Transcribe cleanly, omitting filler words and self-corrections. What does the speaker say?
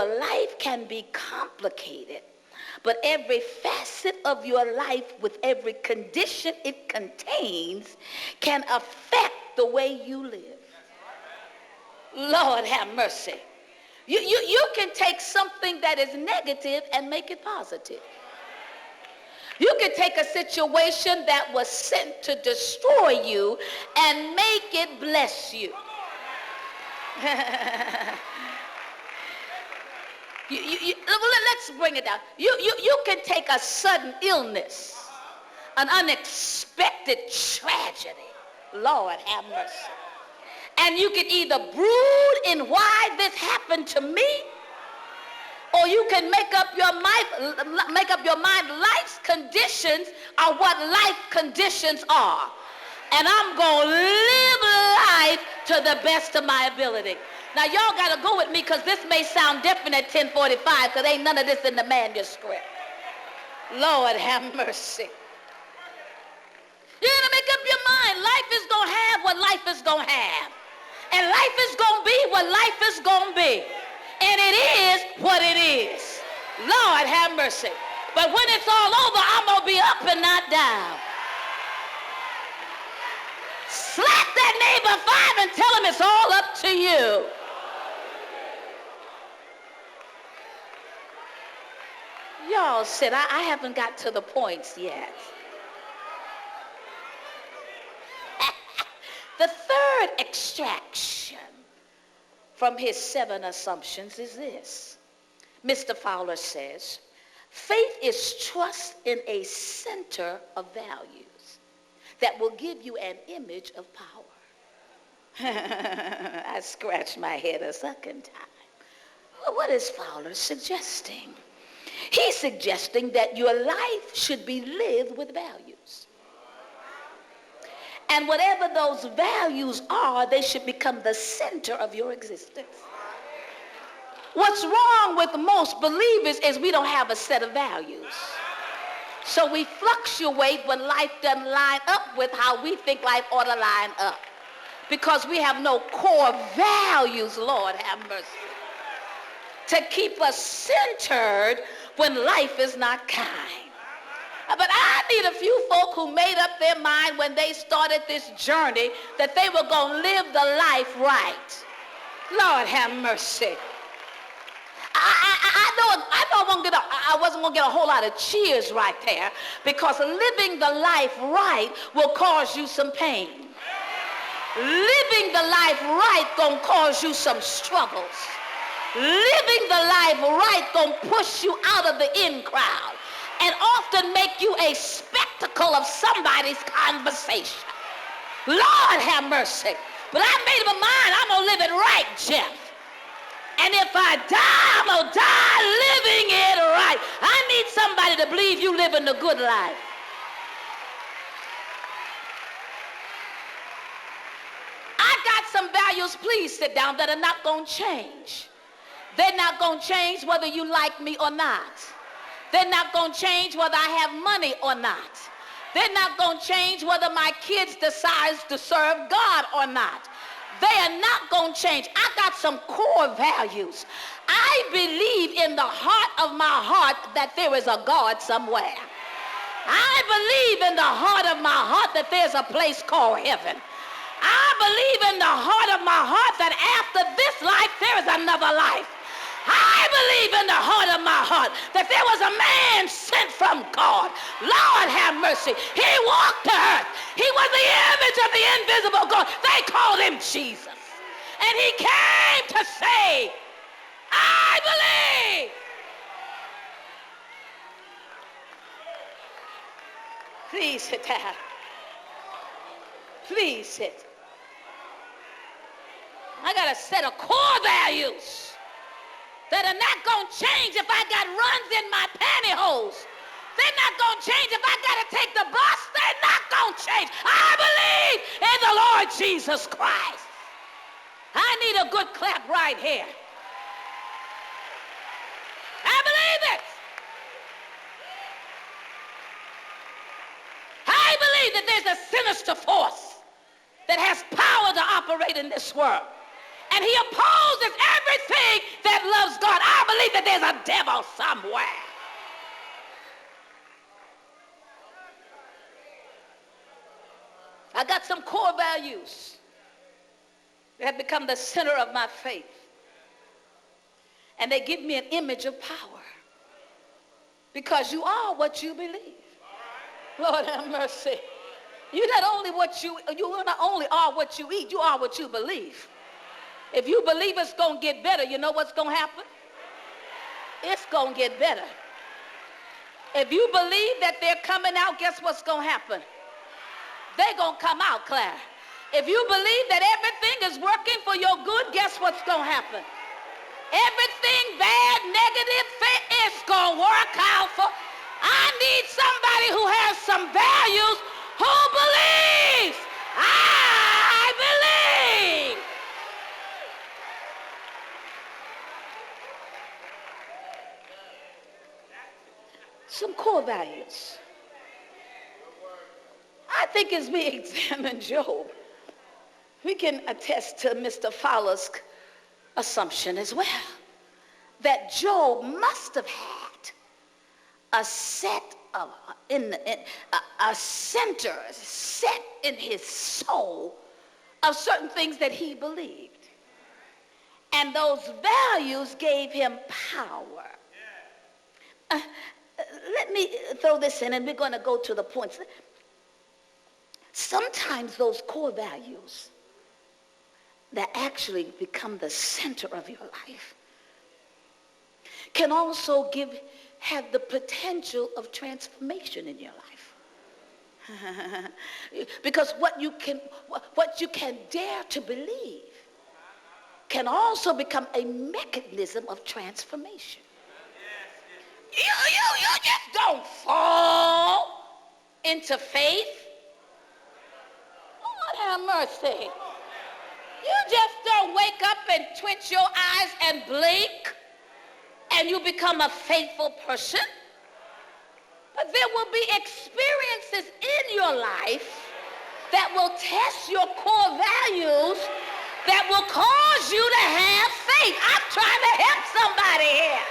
your life can be complicated, but every facet of your life with every condition it contains can affect the way you live. Lord have mercy. You can take something that is negative and make it positive. You can take a situation that was sent to destroy you and make it bless you. Let's bring it down. You can take a sudden illness, an unexpected tragedy. Lord have mercy. And you can either brood in why this happened to me, or you can make up your mind life's conditions are what life conditions are. And I'm going to live life to the best of my ability. Now, y'all got to go with me because this may sound different at 10:45 because ain't none of this in the manuscript. Lord have mercy. You're going to make up your mind. Life is going to have what life is going to have. And life is going to be what life is going to be. And it is what it is. Lord have mercy. But when it's all over, I'm going to be up and not down. Slap that neighbor 5 and tell him it's all up to you. Y'all said, I haven't got to the points yet. The third extraction from his 7 assumptions is this. Mr. Fowler says, faith is trust in a center of values that will give you an image of power. I scratched my head a second time. Well, what is Fowler suggesting? He's suggesting that your life should be lived with values. And whatever those values are, they should become the center of your existence. What's wrong with most believers is we don't have a set of values. So we fluctuate when life doesn't line up with how we think life ought to line up. Because we have no core values, Lord have mercy, to keep us centered when life is not kind. But I need a few folk who made up their mind when they started this journey that they were going to live the life right. Lord have mercy. I wasn't going to get a whole lot of cheers right there because living the life right will cause you some pain. Living the life right going to cause you some struggles. Living the life right going to push you out of the in crowd and often make you a spectacle of somebody's conversation. Lord have mercy. But I made up my mind, I'm going to live it right, Jeff. And if I die, I'm going to die living it right. I need somebody to believe you living the good life. I got some values, please sit down, that are not going to change. They're not going to change whether you like me or not. They're not going to change whether I have money or not. They're not going to change whether my kids decide to serve God or not. They are not going to change. I got some core values. I believe in the heart of my heart that there is a God somewhere. I believe in the heart of my heart that there's a place called heaven. I believe in the heart of my heart that after this life there is another life. I believe in the heart of my heart that there was a man sent from God. Lord have mercy. He walked the earth. He was the image of the invisible God. They called him Jesus. And he came to say, I believe. Please sit down. Please sit. I got a set of core values that are not going to change if I got runs in my pantyhose. They're not going to change if I got to take the bus. They're not going to change. I believe in the Lord Jesus Christ. I need a good clap right here. I believe it. I believe that there's a sinister force that has power to operate in this world. And he opposes everything that loves God. I believe that there's a devil somewhere. I got some core values that have become the center of my faith. And they give me an image of power. Because you are what you believe. Lord have mercy. You not only are what you eat, you are what you believe. If you believe it's going to get better, you know what's going to happen? It's going to get better. If you believe that they're coming out, guess what's going to happen? They're going to come out, Claire. If you believe that everything is working for your good, guess what's going to happen? Everything bad, negative, is going to work out for. I need somebody who has some values, who believes. I believe. Some core values. I think as we examine Job, we can attest to Mr. Fowler's assumption as well, that Job must have had a set of, a center set in his soul of certain things that he believed. And those values gave him power. Let me throw this in and we're going to go to the points. Sometimes those core values that actually become the center of your life can also have the potential of transformation in your life. Because what you can dare to believe can also become a mechanism of transformation. You just don't fall into faith. Lord have mercy. You just don't wake up and twitch your eyes and blink and you become a faithful person. But there will be experiences in your life that will test your core values, that will cause you to have faith. I'm trying to help somebody here.